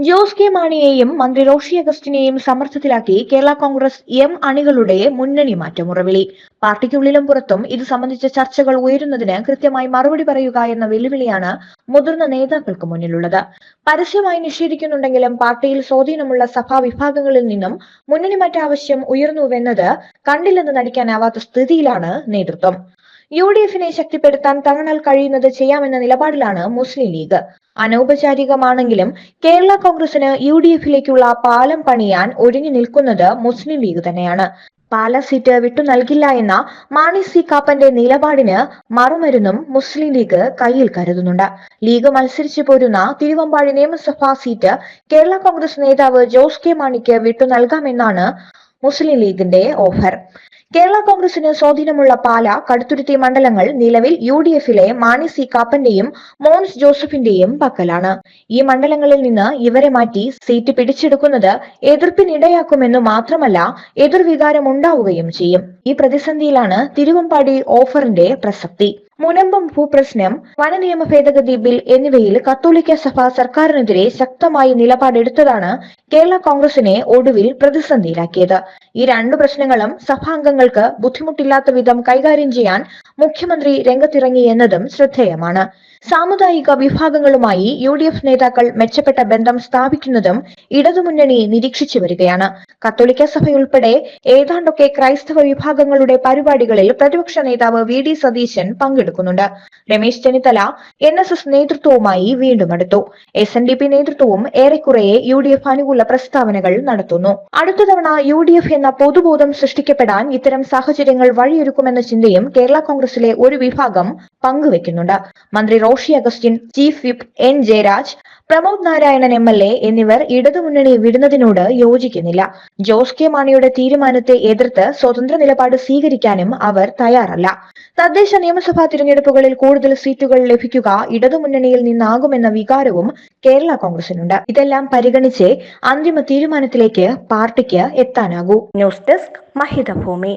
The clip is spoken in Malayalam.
ജോസ് കെ മാണിയെയും മന്ത്രി റോഷി അഗസ്റ്റിനെയും സമ്മർദ്ദത്തിലാക്കി കേരള കോൺഗ്രസ് എം അണികളുടെ മുന്നണി മാറ്റമുറവിളി. പാർട്ടിക്കുള്ളിലും പുറത്തും ഇത് സംബന്ധിച്ച ചർച്ചകൾ ഉയരുന്നതിന് കൃത്യമായി മറുപടി പറയുക എന്ന വെല്ലുവിളിയാണ് മുതിർന്ന നേതാക്കൾക്ക് മുന്നിലുള്ളത്. പരസ്യമായി നിഷേധിക്കുന്നുണ്ടെങ്കിലും പാർട്ടിയിൽ സ്വാധീനമുള്ള സഭാ വിഭാഗങ്ങളിൽ നിന്നും മുന്നണി മാറ്റ ആവശ്യം ഉയർന്നുവെന്നത് കണ്ടില്ലെന്ന് നടിക്കാനാവാത്ത സ്ഥിതിയിലാണ് നേതൃത്വം. UDF-നെ ശക്തിപ്പെടുത്താൻ തങ്ങളാൽ കഴിയുന്നത് ചെയ്യാമെന്ന നിലപാടിലാണ് മുസ്ലിം ലീഗ്. അനൗപചാരികമാണെങ്കിലും കേരള കോൺഗ്രസിന് UDF-ലേക്കുള്ള പാലം പണിയാൻ ഒരുങ്ങി നിൽക്കുന്നത് മുസ്ലിം ലീഗ് തന്നെയാണ്. പാല സീറ്റ് വിട്ടു നൽകില്ല എന്ന മാണി സി കാപ്പന്റെ നിലപാടിന് മറുമരുന്നും മുസ്ലിം ലീഗ് കയ്യിൽ കരുതുന്നുണ്ട്. ലീഗ് മത്സരിച്ചു പോരുന്ന തിരുവമ്പാടി നിയമസഭാ സീറ്റ് കേരള കോൺഗ്രസ് നേതാവ് ജോസ് കെ മാണിക്ക് വിട്ടു നൽകാമെന്നാണ് മുസ്ലിം ലീഗിന്റെ ഓഫർ. കേരള കോൺഗ്രസിന് സ്വാധീനമുള്ള പാല, കടുത്തുരുത്തി മണ്ഡലങ്ങൾ നിലവിൽ UDF-ലെ മാണി സി കാപ്പന്റെയും മോൻസ് ജോസഫിന്റെയും പക്കലാണ്. ഈ മണ്ഡലങ്ങളിൽ നിന്ന് ഇവരെ മാറ്റി സീറ്റ് പിടിച്ചെടുക്കുന്നത് എതിർപ്പിനിടയാക്കുമെന്നു മാത്രമല്ല എതിർവികാരം ഉണ്ടാവുകയും ചെയ്യും. ഈ പ്രതിസന്ധിയിലാണ് തിരുവമ്പാടി ഓഫറിന്റെ പ്രസക്തി. മുനമ്പം ഭൂപ്രശ്നം, വനനിയമ ഭേദഗതി ബിൽ എന്നിവയിൽ കത്തോലിക്ക സഭ സർക്കാരിനെതിരെ ശക്തമായി നിലപാടെടുത്തതാണ് കേരള കോൺഗ്രസിനെ ഒടുവിൽ പ്രതിസന്ധിയിലാക്കിയത്. ഈ രണ്ടു പ്രശ്നങ്ങളും സഭാംഗങ്ങൾക്ക് ബുദ്ധിമുട്ടില്ലാത്ത വിധം കൈകാര്യം ചെയ്യാൻ മുഖ്യമന്ത്രി രംഗത്തിറങ്ങി എന്നതും ശ്രദ്ധേയമാണ്. സാമുദായിക വിഭാഗങ്ങളുമായി UDF നേതാക്കൾ മെച്ചപ്പെട്ട ബന്ധം സ്ഥാപിക്കുന്നതും ഇടതുമുന്നണി നിരീക്ഷിച്ചു വരികയാണ്. കത്തോലിക്ക സഭയുൾപ്പെടെ ഏതാണ്ടൊക്കെ ക്രൈസ്തവ വിഭാഗങ്ങളുടെ പരിപാടികളിൽ പ്രതിപക്ഷ നേതാവ് VD സതീശൻ പങ്കെടുക്കുന്നുണ്ട്. രമേശ് ചെന്നിത്തല NSS നേതൃത്വവുമായി വീണ്ടും അടുത്തു. SNDP നേതൃത്വവും ഏറെക്കുറെ UDF അനുകൂല പ്രസ്താവനകൾ നടത്തുന്നു. അടുത്ത തവണ UDF എന്ന പൊതുബോധം സൃഷ്ടിക്കപ്പെടാൻ ഇത്തരം സാഹചര്യങ്ങൾ വഴിയൊരുക്കുമെന്ന ചിന്തയും കേരള കോൺഗ്രസിലെ ഒരു വിഭാഗം പങ്കുവെക്കുന്നുണ്ട്. മന്ത്രി Roshi Augustine, chief whip N Jayaraj, Pramod Narayanan MLA എന്നിവർ ഇടതുമുന്നണി വിടുന്നതിനോട് യോജിക്കുന്നില്ല. ജോസ് കെ മാണിയുടെ തീരുമാനത്തെ എതിർത്ത് സ്വതന്ത്ര നിലപാട് സ്വീകരിക്കാനും അവർ തയ്യാറല്ല. തദ്ദേശ നിയമസഭാ തിരഞ്ഞെടുപ്പുകളിൽ കൂടുതൽ സീറ്റുകൾ ലഭിക്കുക ഇടതുമുന്നണിയിൽ നിന്നാകുമെന്ന വികാരവും കേരള കോൺഗ്രസിനുണ്ട്. ഇതെല്ലാം പരിഗണിച്ച് അന്തിമ തീരുമാനത്തിലേക്ക് പാർട്ടിക്ക് എത്താനാകൂ. News desk മഹിതഭൂമി.